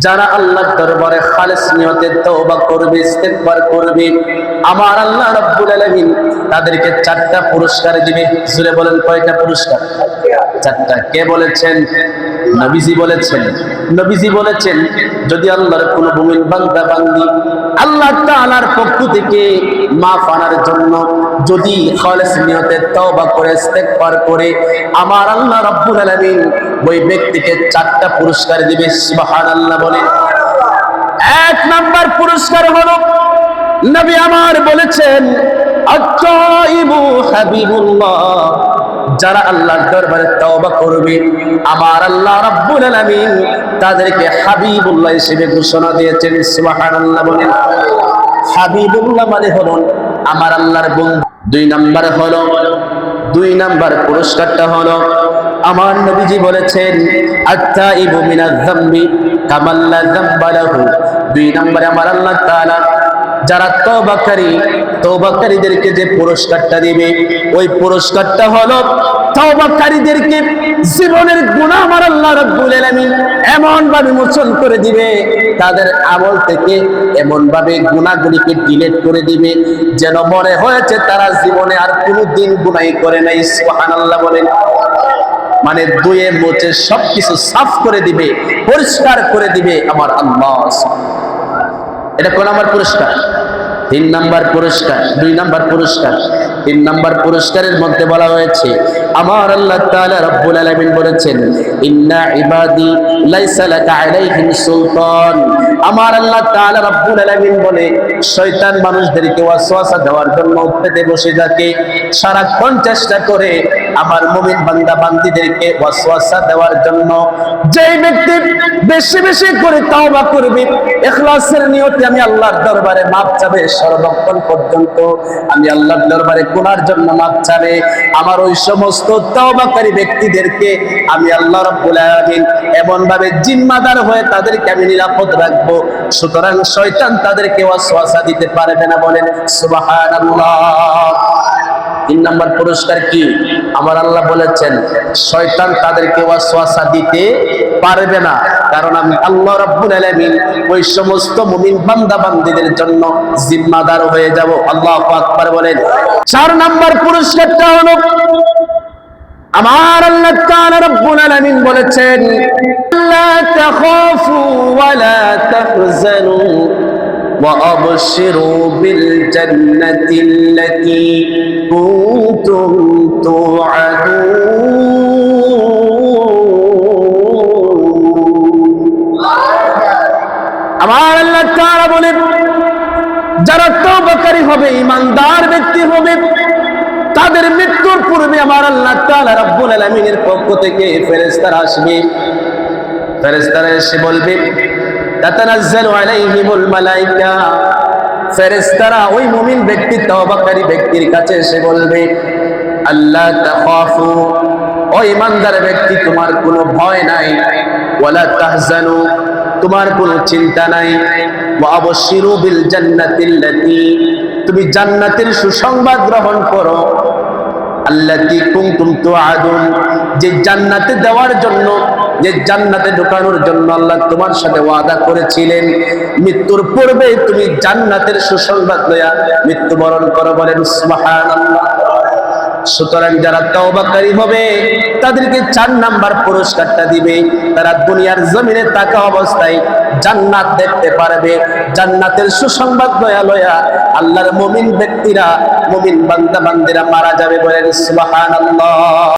যারা আল্লাহর দরবারে খালিস নিয়তে তওবা করবে, ইস্তেগফার করবে, আমার আল্লাহ রাব্বুল আলামিন তাদেরকে 4টা পুরস্কার দিবে। জোরে বলেন, কয়টা পুরস্কার? 4টা। কে বলেছেন? নবীজি বলেছেন। নবীজি বলেছেন, যদি আল্লাহর কোন মুমিন বান্দা বান্দি আল্লাহ তাআলার পক্ষ থেকে মাফ আনার জন্য যদি খালিস নিয়তে তওবা করে, ইস্তেগফার করে, আমার আল্লাহ রাব্বুল আলামিন ওই ব্যক্তিকে 4টা পুরস্কার দিবে। সুবহানাল্লাহ বলেন। 1 নাম্বার পুরস্কার হলো, নবী আমার বলেছেন, আত-তাইবু হাবিবুল্লাহ, যারা আল্লাহর দরবারে তওবা করবে, আমার আল্লাহ রাব্বুল আলামিন তাদেরকে হাবিবুল্লাহ হিসেবে ঘোষণা দিয়েছেন। সুবহানাল্লাহ বলেন। হাবিবুল্লাহ মানে হলো আমার আল্লাহর বন্ধু। 2 নাম্বার পুরস্কারটা হলো, আমার নবীজি বলেছেন, আত-তাইবু মিনাজ যামবি কামান লা যামবা লাহু। 2 নম্বরে আমার আল্লাহ তাআলা যারা তওবাকারীদেরকে যে পুরস্কারটা দিবে, ওই পুরস্কারটা হলো তওবাকারীদেরকে জীবনের গুনাহ আমার আল্লাহ রাব্বুল আলামিন এমন ভাবে মোচন করে দিবে, তাদের আমল থেকে এমন ভাবে গুনাহগুলিকে ডিলিট করে দিবে, যেন মনে হয়েছে তারা জীবনে আর কোনোদিন গুনাহ করে নাই। সুবহানাল্লাহ বলেন। মানে দুয়ে মুছে সবকিছু সাফ করে দিবে, পরিষ্কার করে দিবে আমার আল্লাহ। এটা কোন নাম্বার পুরস্কার? 3 নাম্বার পুরস্কার। 2 নাম্বার পুরস্কার। 3 নাম্বার পুরস্কারের মধ্যে বলা হয়েছে, আমার আল্লাহ তাআলা রাব্বুল আলামিন বলেছেন, ইন্না ইবাদি লাইসা লাকা আলাইহিম সুলতান। আমার আল্লাহ তাআলা রাব্বুল আলামিন বলে, শয়তান মানুষদেরকে ওয়াসওয়াসা দেওয়ার জন্য পেতে বসে থাকে, সারাক্ষণ চেষ্টা করে আমার মুমিন বান্দা বান্দীদেরকে ওয়াসওয়াসা দেওয়ার জন্য। যেই ব্যক্তি বেশি বেশি করে তওবা করবে, ইখলাসের নিয়তে আমি আল্লাহর দরবারে মাপ চাবে, সর্বক্ষণ পর্যন্ত আমি আল্লাহর দরবারে গুনার জন্য মাপ চাবে, আমার ওই সমস্ত তওবাকারী ব্যক্তিদেরকে আমি আল্লাহ রাব্বুল আলামিন এমন ভাবে জিম্মাদার হয়ে তাদেরকে আমি নিরাপদ রাখবো, সুতরাং শয়তান তাদেরকে ওয়াসওয়াসা দিতে পারবে না। বলেন সুবহানাল্লাহ। 3 নাম্বার পুরস্কার কি? আমার আল্লাহ বলেছেন, শয়তান তাদেরকে ওয়াসওয়াসা দিতে পারবে না, কারণ আমি আল্লাহ রাব্বুল আলামিন ওই সমস্ত মুমিন বান্দা বান্দীদের জন্য জিম্মাদার হয়ে যাব। আল্লাহু আকবার বলেন। 4 নাম্বার পুরস্কারটা হলো, আমার আল্লাহ তাআলা রাব্বুল আলামিন বলেছেন, লা তাখাফু ওয়া লা তাহজানু ওয়া আবশিরু বিল জান্নাতিল্লাতী কুনতুম তুআদুন। আমার আল্লাহ তাআলা বলেন, যারা তওবাকারী হবে, ঈমানদার ব্যক্তি হবে, তাদের মৃত্যুর পূর্বে আমার আল্লাহ তাআলা রাব্বুল আলামিনের পক্ষ থেকে ফেরেশতারা আসবে। ফেরেশতারা এসে বলবে, তাতানাজ্জালু আলাইহিমুল মালায়েকা। ফেরেশতারা ওই মুমিন ব্যক্তি, তওবাকারী ব্যক্তির কাছে এসে বলবে, আল্লাহ তাখাফু, ও ঈমানদার ব্যক্তি, তোমার কোনো ভয় নাই, ওয়ালা তাহজানু, তোমার কোনো চিন্তা নাই, ওয়া আবশিরু বিল জান্নাতিল্লাতী, তুমি জান্নাতের সুসংবাদ গ্রহণ করো, আল্লাতী কুনতুম তুআদুন, যে জান্নাতে দেওয়ার জন্য, যে জান্নাতে ঢোকানোর জন্য আল্লাহ তোমার সাথে ওয়াদা করেছিলেন, মৃত্যুর পূর্বে তুমি জান্নাতের সুসংবাদ লইয়া মৃত্যুবরণ করো। বলেন সুবহানাল্লাহ। সুতরাং যারা তওবাকারী হবে তাদেরকে 4 নাম্বার পুরস্কারটা দিবে, তারা দুনিয়ার জমিনে থাকা অবস্থায় জান্নাত দেখতে পারবে, জান্নাতের সুসংবাদ লয়া লয়া আল্লাহর মুমিন ব্যক্তিরা, মুমিন বান্দা বান্দীরা মারা যাবে। বলেন সুবহানাল্লাহ।